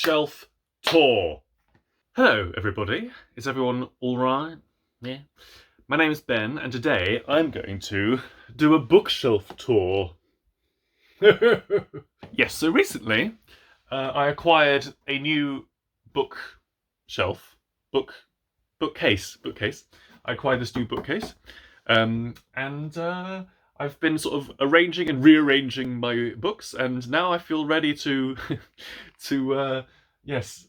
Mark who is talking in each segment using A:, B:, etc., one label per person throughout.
A: bookshelf tour. Hello everybody, is everyone alright? Yeah. My name is Ben and today I'm going to do a bookshelf tour. Yes, so recently I acquired a new bookcase. I acquired this new bookcase and I've been sort of arranging and rearranging my books, and now I feel ready to yes,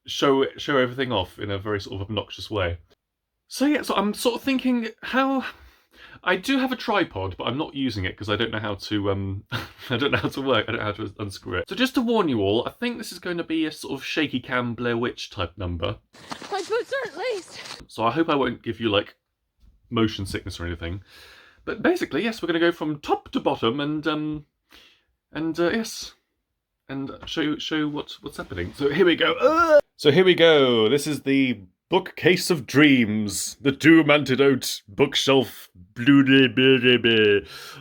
A: show everything off in a very sort of obnoxious way. So yeah, so I'm sort of thinking how I do have a tripod, but I'm not using it because I don't know how to I don't know how to work. I don't know how to unscrew it. So just to warn you all, I think this is going to be a sort of shaky cam Blair Witch type number.
B: My boots aren't laced.
A: So I hope I won't give you like motion sickness or anything. But basically, yes, we're going to go from top to bottom and yes, and show what's happening. So here we go. So here we go. This is the bookcase of dreams, the doom antidote bookshelf.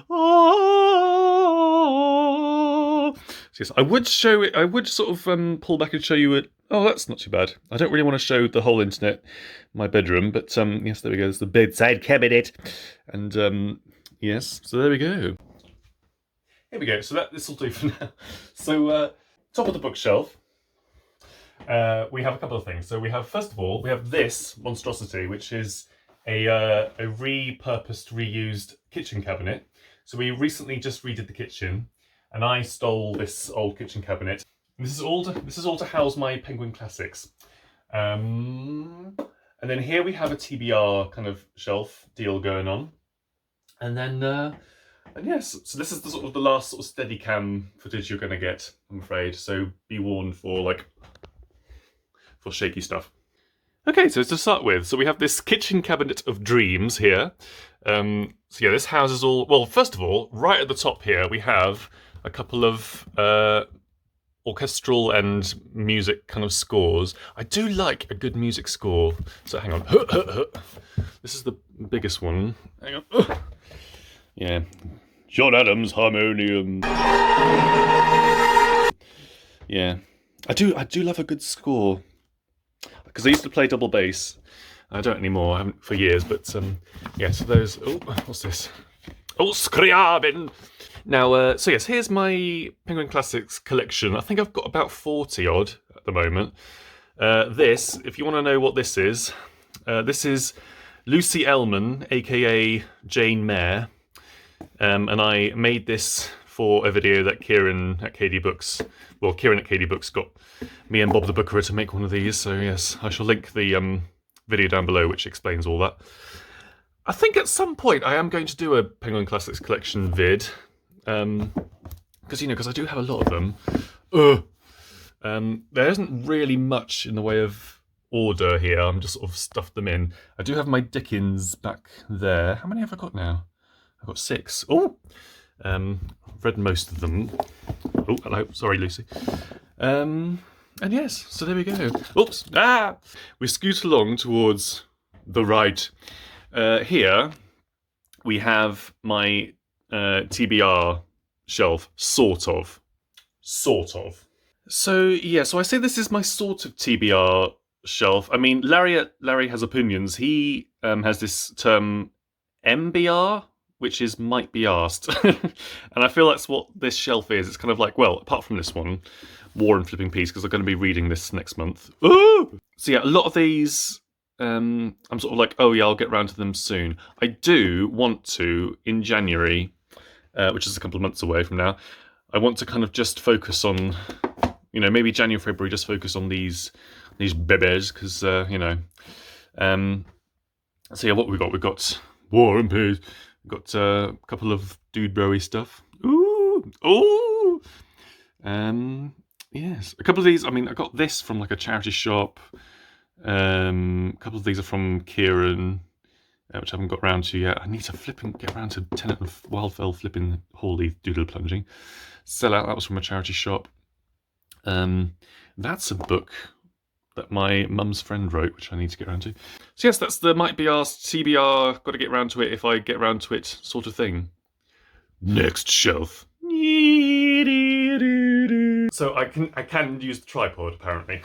A: Oh. So yes, I would show it. I would sort of pull back and show you it. Oh, that's not too bad. I don't really want to show the whole internet, my bedroom, but yes, there we go. There's the bedside cabinet, and yes, so there we go. Here we go. So this will do for now. So top of the bookshelf, we have a couple of things. So we have, first of all, we have this monstrosity, which is a repurposed, reused kitchen cabinet. So we recently just redid the kitchen, and I stole this old kitchen cabinet. This is all to house my Penguin Classics. And then here we have a TBR kind of shelf deal going on. And then, and yes, so this is the sort of the last sort of Steadicam footage you're going to get, I'm afraid. So be warned for shaky stuff. Okay, so to start with, so we have this kitchen cabinet of dreams here. So yeah, this houses all, well, first of all, right at the top here, we have a couple of orchestral and music kind of scores. I do like a good music score. So hang on. This is the biggest one. Hang on. Yeah. John Adams harmonium. Yeah. I do love a good score. Because I used to play double bass. I don't anymore, I haven't for years, but yeah, so those, oh, what's this? Oh, Scriabin! Now, so yes, here's my Penguin Classics collection. I think I've got about 40 odd at the moment. This, if you want to know what this is Lucy Ellman, aka Jane Mare. And I made this for a video that Kieran at KD Books got me and Bob the Bookerer to make one of these. So yes, I shall link the video down below which explains all that. I think at some point I am going to do a Penguin Classics collection vid. Because I do have a lot of them. There isn't really much in the way of order here. I'm just sort of stuffed them in. I do have my Dickens back there. How many have I got now? I've got 6. Oh, I've read most of them. Oh, hello. Sorry, Lucy. And yes, so there we go. Oops. We scoot along towards the right. Here we have my TBR shelf, sort of. So yeah, so I say this is my sort of TBR shelf. I mean, Larry has opinions. He has this term MBR, which is might be asked. And I feel that's what this shelf is. It's kind of like, well, apart from this one, War and Flipping Peace, because I'm going to be reading this next month. Ooh! So yeah, a lot of these, I'm sort of like, oh yeah, I'll get around to them soon. I do want to, in January, which is a couple of months away from now, I want to kind of just focus on, maybe January, February, just focus on these bebes, because, So yeah, what we got? We've got War and Peace. We've got a couple of Dude Bro-y stuff. Ooh! Yes. A couple of these, I mean, I got this from like a charity shop. A couple of these are from Kieran, which I haven't got around to yet. I need to get around to Tennant and Wildfell flipping Hawley doodle plunging. Sell Out, that was from a charity shop. That's a book that my mum's friend wrote, which I need to get around to. So yes, that's the Might Be Asked TBR, got to get around to it if I get around to it sort of thing. Next shelf. So I can use the tripod apparently.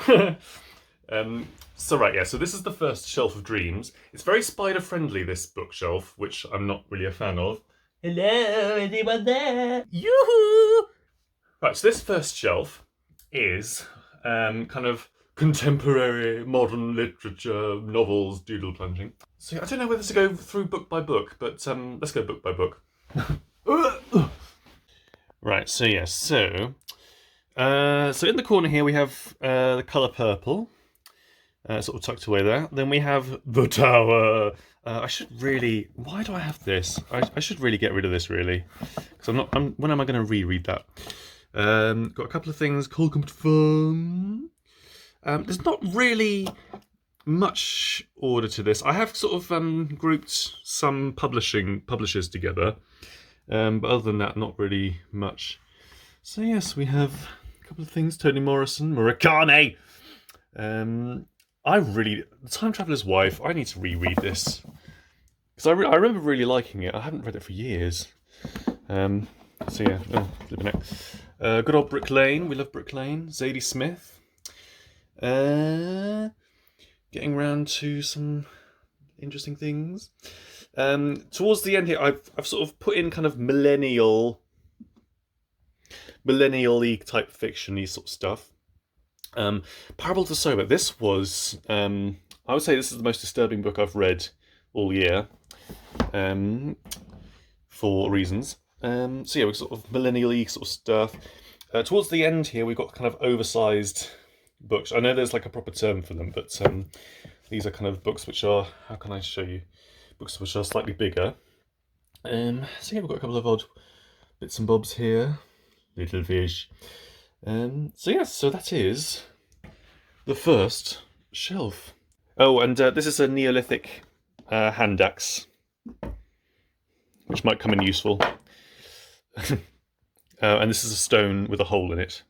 A: So right, yeah. So this is the first Shelf of Dreams. It's very spider friendly, this bookshelf, which I'm not really a fan of. Hello, anyone there? Yoo-hoo! Right, so this first shelf is kind of contemporary modern literature, novels, doodle plunging. So I don't know whether to go through book by book, but let's go book by book. Right, so yes, so in the corner here we have the colour purple, sort of tucked away there. Then we have the Tower. I should really. Why do I have this? I should really get rid of this, really, because when am I going to reread that? Got a couple of things. Cold Comfort Fun. There's not really much order to this. I have sort of grouped some publishers together, but other than that, not really much. So yes, we have a couple of things. Toni Morrison, Murakami. The Time Traveller's Wife. I need to reread this because I remember really liking it. I haven't read it for years. So yeah, flipping it. Good old Brick Lane. We love Brick Lane. Zadie Smith. Getting round to some interesting things. Towards the end here, I've sort of put in kind of millennial-y type fiction-y sort of stuff. Parable to Sober. This was, I would say, this is the most disturbing book I've read all year, for reasons. So yeah, we've sort of millennial-y sort of stuff. Towards the end here, we've got kind of oversized books. I know there's like a proper term for them, but these are kind of books which are, how can I show you? Books which are slightly bigger. So yeah, we've got a couple of odd bits and bobs here. Little fish. So yes, so that is the first shelf. Oh, and this is a Neolithic hand axe, which might come in useful. And this is a stone with a hole in it.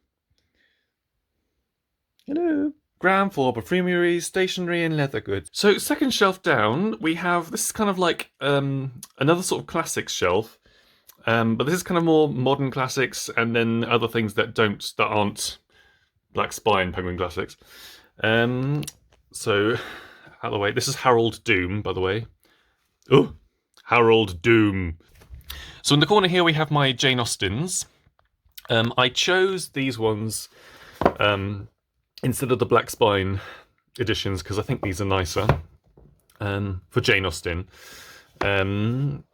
A: Hello. Ground floor, perfumery, stationery, and leather goods. So second shelf down, we have, this is kind of like another sort of classics shelf. But this is kind of more modern classics, and then other things that aren't Black Spine Penguin classics. So, out of the way. This is Harold Doom, by the way. Oh, Harold Doom. So in the corner here we have my Jane Austens. I chose these ones instead of the Black Spine editions because I think these are nicer for Jane Austen. And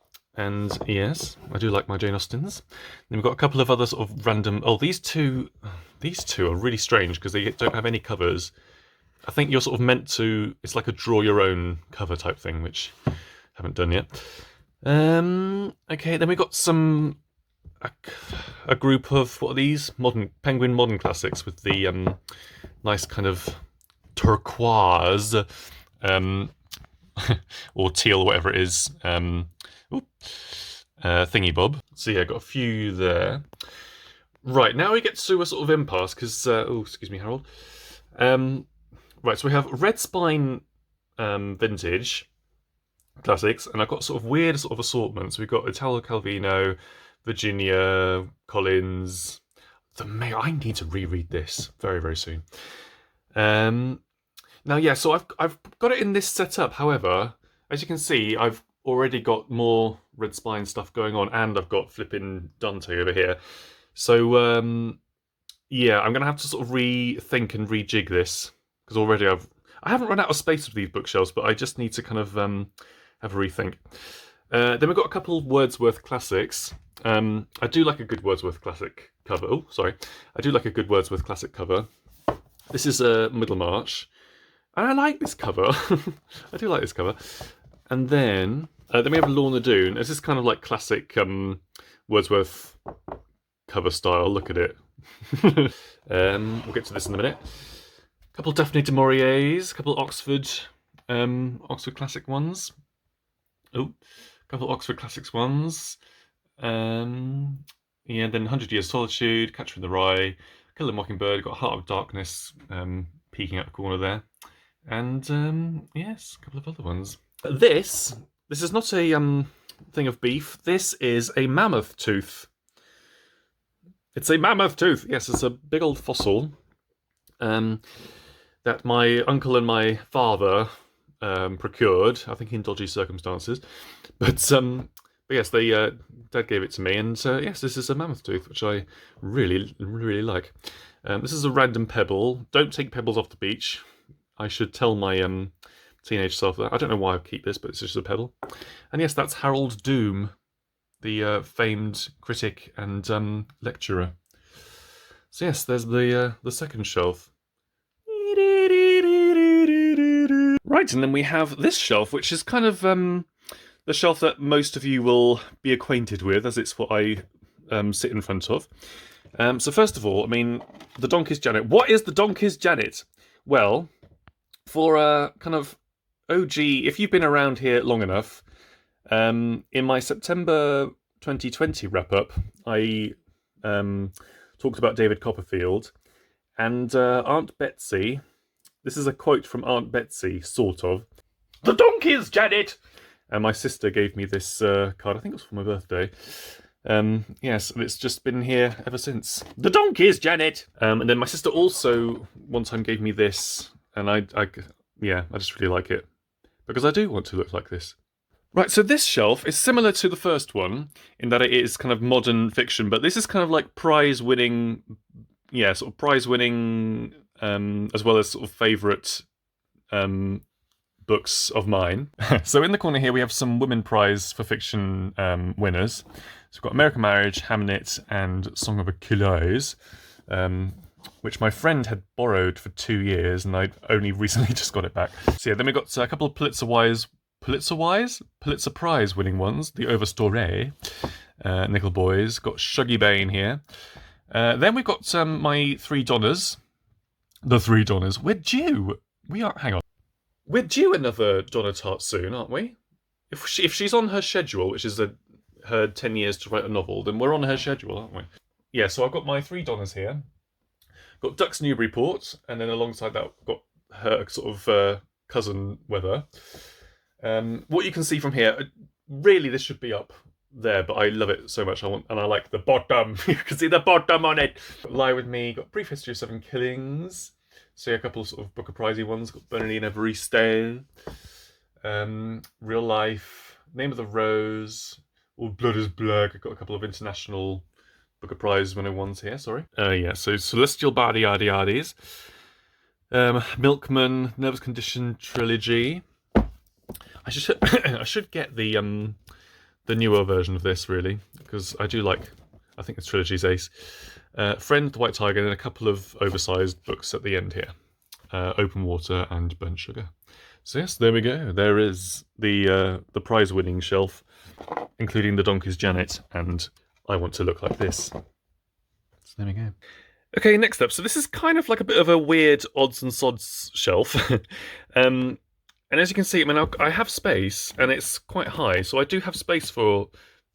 A: yes, I do like my Jane Austens. Then we've got a couple of other sort of random. Oh, these two are really strange because they don't have any covers. I think you're sort of meant to. It's like a draw your own cover type thing, which I haven't done yet. Okay, then we've got a group of, what are these? Penguin modern classics with the nice kind of turquoise or teal, whatever it is. Thingy bob. So yeah, got a few there. Right, now we get to a sort of impasse because oh, excuse me, Harold. Right, so we have Red Spine vintage classics, and I've got sort of weird sort of assortments. We've got Italo Calvino, Virginia Collins, the Mayor. I need to reread this very, very soon. Now, yeah, so I've got it in this setup. However, as you can see, I've already got more Red Spine stuff going on, and I've got flipping Dante over here. So, yeah, I'm going to have to sort of rethink and rejig this, because already I haven't run out of space with these bookshelves, but I just need to kind of have a rethink. Then we've got a couple Wordsworth classics. I do like a good Wordsworth classic cover. Oh, sorry. I do like a good Wordsworth classic cover. This is Middlemarch. And I like this cover. I do like this cover. And then we have Lorna Doone. This is kind of like classic Wordsworth cover style. Look at it. We'll get to this in a minute. A couple Daphne du Maurier's, a couple Oxford classic ones. Oh, a couple Oxford classics ones. Yeah, then 100 Years Solitude, Catcher in the Rye, Kill the Mockingbird, got Heart of Darkness peeking out the corner there. And yes, a couple of other ones. This is not a thing of beef. This is a mammoth tooth. It's a mammoth tooth. Yes, it's a big old fossil that my uncle and my father procured, I think in dodgy circumstances. But yes, they Dad gave it to me, and yes, this is a mammoth tooth, which I really, really like. This is a random pebble. Don't take pebbles off the beach. I should tell my teenage self that. I don't know why I keep this, but it's just a pebble. And yes, that's Harold Doom, the famed critic and lecturer. So yes, there's the second shelf. Right, and then we have this shelf, which is kind of the shelf that most of you will be acquainted with, as it's what I sit in front of. So first of all, I mean, the Donkey's Janet. What is the Donkey's Janet? Well, for a kind of OG, if you've been around here long enough, in my September 2020 wrap-up, I talked about David Copperfield, and Aunt Betsy, this is a quote from Aunt Betsy, sort of, "The Donkey's Janet!" And my sister gave me this card, I think it was for my birthday. Yes, and it's just been here ever since. The Donkey's Janet! And then my sister also one time gave me this, and I just really like it, because I do want to look like this. Right, so this shelf is similar to the first one, in that it is kind of modern fiction, but this is kind of like prize-winning, as well as sort of favourite books of mine. So in the corner here we have some Women Prize for Fiction winners. So we've got American Marriage, Hamnet, and Song of Achilles, which my friend had borrowed for 2 years, and I only recently just got it back. So yeah, then we've got a couple of Pulitzer Prize winning ones. The Overstory, Nickel Boys. Got Shuggy Bane here. Then we've got my 3 Donners. The 3 Donners. We're due. Hang on. We're due another Donna Tartt soon, aren't we? If she's on her schedule, which is her 10 years to write a novel, then we're on her schedule, aren't we? Yeah, so I've got my 3 Donners here. Got Ducks Newburyport, and then alongside that, I've got her sort of cousin Weather. What you can see from here, really this should be up there, but I love it so much. I like the bottom. You can see the bottom on it. Lie With Me, got Brief History of 7 Killings. So a couple of sort of Booker Prizey ones. Got Bernardine Evaristo, Real Life, Name of the Rose, All Blood is Blood. I've got a couple of international Booker Prize winning ones here, sorry. So Celestial Bardi Yardy Yardies, Milkman, Nervous Condition Trilogy. I should get the newer version of this, really, because I think it's Trilogy's ace. Friend, The White Tiger, and a couple of oversized books at the end here. Open Water and Burnt Sugar. So yes, there we go. There is the prize-winning shelf, including the Donkey's Janet, and I Want to Look Like This. So there we go. Okay, next up. So this is kind of like a bit of a weird odds and sods shelf. And as you can see, I mean, I have space, and it's quite high, so I do have space for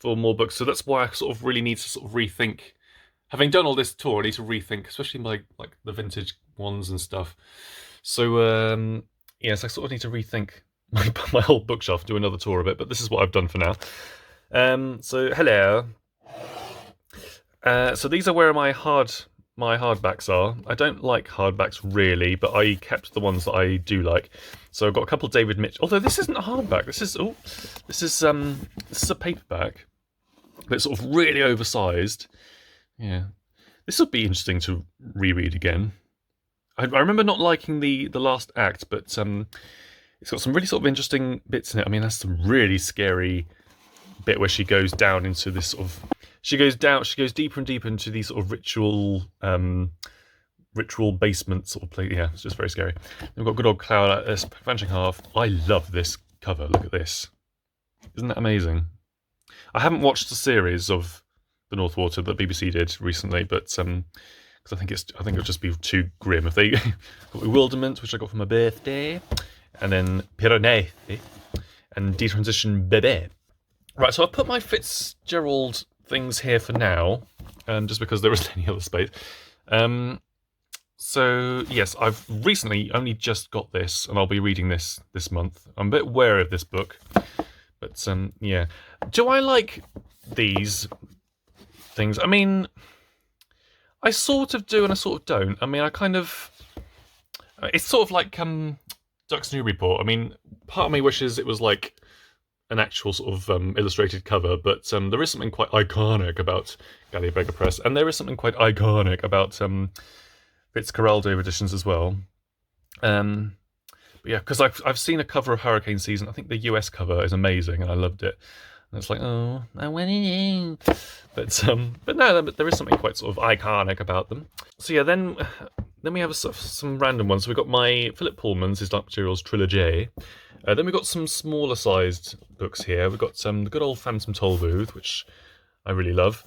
A: more books. So that's why I sort of really need to sort of rethink. Having done all this tour, I need to rethink, especially my the vintage ones and stuff. So yes, I sort of need to rethink my whole bookshelf, do another tour of it. But this is what I've done for now. So hello. So these are where my hardbacks are. I don't like hardbacks really, but I kept the ones that I do like. So I've got a couple of David Mitchell. Although this isn't a hardback. This is a paperback, but it's sort of really oversized. Yeah, this would be interesting to reread again. I remember not liking the last act, but it's got some really sort of interesting bits in it. I mean, that's some really scary bit where she goes down into this sort of. She goes deeper and deeper into these sort of ritual basement sort of place. Yeah, it's just very scary. We've got good old Cloud, Vanishing Half. I love this cover. Look at this. Isn't that amazing? I haven't watched the series of The North Water that BBC did recently, but because I think it'll just be too grim. If they got Bewilderment, which I got for my birthday, and then Pyrénées and Detransition Bébé. Right, so I've put my Fitzgerald things here for now, just because there isn't any other space. So yes, I've recently only just got this, and I'll be reading this month. I'm a bit wary of this book, but yeah. Do I like these things? I mean, I sort of do and I sort of don't. I mean, I kind of... It's sort of like Duck's Newburyport. I mean, part of me wishes it was like an actual sort of illustrated cover, but there is something quite iconic about Gallia Beggar Press, and there is something quite iconic about Fitzcarraldo editions as well. But yeah, because I've seen a cover of Hurricane Season. I think the US cover is amazing, and I loved it. And it's like, oh, I went in. But no, there is something quite sort of iconic about them. So yeah, then we have some random ones. So we've got my Philip Pullman's His Dark Materials Trilogy. Then we've got some smaller sized books here. We've got the good old Phantom Tollbooth, which I really love.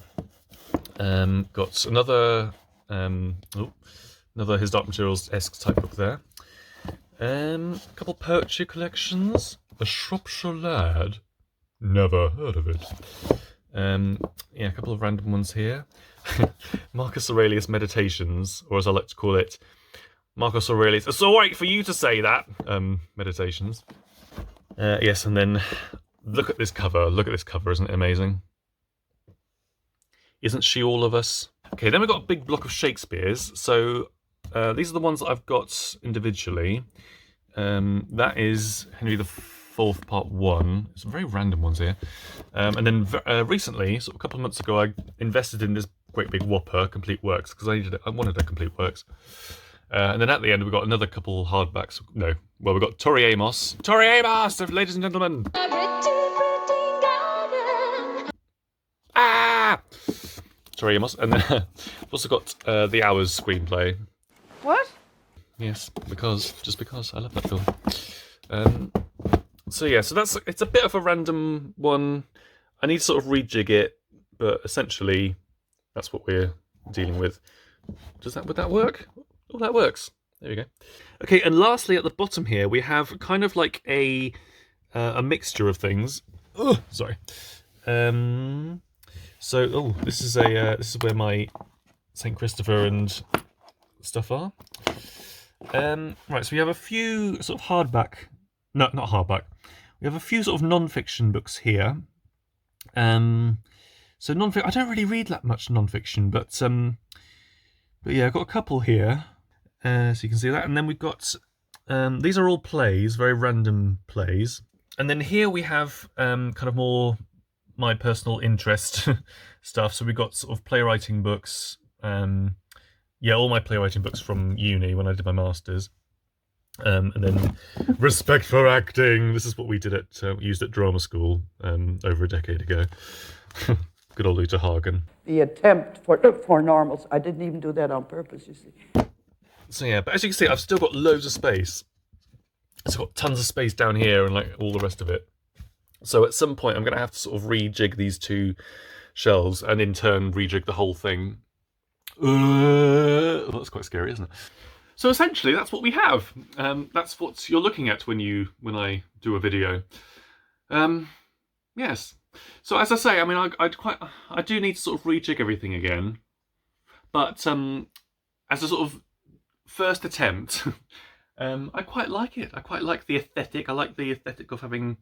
A: Got another His Dark Materials-esque type book there. A couple poetry collections. A Shropshire Lad. Never heard of it. Yeah, a couple of random ones here. Marcus Aurelius Meditations, or as I like to call it, Marcus Aurelius. It's alright for you to say that. Meditations. Yes, and then look at this cover. Look at this cover, isn't it amazing? Isn't she all of us? Okay, then we've got a big block of Shakespeare's. So these are the ones that I've got individually. That is Henry IV Part 1. Some very random ones here. And then recently, sort of a couple of months ago, I invested in this great big whopper, Complete Works, because I wanted a Complete Works. And then at the end, we've got another couple hardbacks. No, well, we've got Tori Amos. Tori Amos, ladies and gentlemen. Ah! Tori Amos. And then we've also got The Hours screenplay.
B: What?
A: Yes, just because. I love that film. So yeah, it's a bit of a random one. I need to sort of rejig it, but essentially, that's what we're dealing with. Would that work? Oh, that works. There we go. Okay, and lastly, at the bottom here, we have kind of like a mixture of things. Oh, sorry. This is where my St. Christopher and stuff are. Right, so we have a few sort of hardback. No, not hardback. We have a few sort of non-fiction books here. So non-fiction. I don't really read that much non-fiction, but yeah, I've got a couple here. So you can see that, and then we've got these are all plays, very random plays, and then here we have kind of more my personal interest stuff. So we've got sort of playwriting books, yeah, all my playwriting books from uni when I did my masters, and then Respect for Acting. This is what we did used at drama school over a decade ago. Good old Uta Hagen.
C: The attempt for normals. I didn't even do that on purpose, you see.
A: So yeah, but as you can see, I've still got loads of space. It's got tons of space down here and like all the rest of it. So at some point, I'm going to have to sort of rejig these two shelves and in turn rejig the whole thing. That's quite scary, isn't it? So essentially, that's what we have. That's what you're looking at when I do a video. Yes. So as I say, I mean, I do need to sort of rejig everything again, but as a sort of first attempt, I quite like it. I quite like the aesthetic. I like the aesthetic of having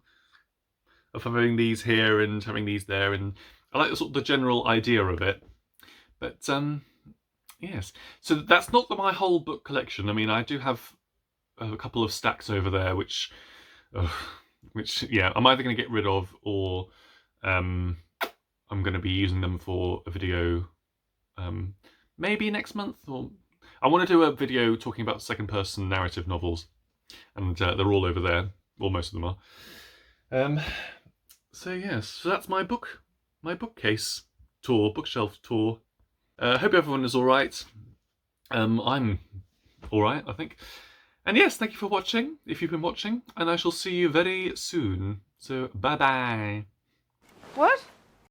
A: these here and having these there, and I like the sort of the general idea of it. But yes, so that's not my whole book collection. I mean, I do have a couple of stacks over there, which yeah, I'm either going to get rid of or I'm going to be using them for a video maybe next month. Or I want to do a video talking about second-person narrative novels, and they're all over there. Well, most of them are. So yes, so that's my bookcase tour, bookshelf tour. Hope everyone is all right. I'm all right, I think. And yes, thank you for watching, if you've been watching, and I shall see you very soon. So, bye-bye.
B: What?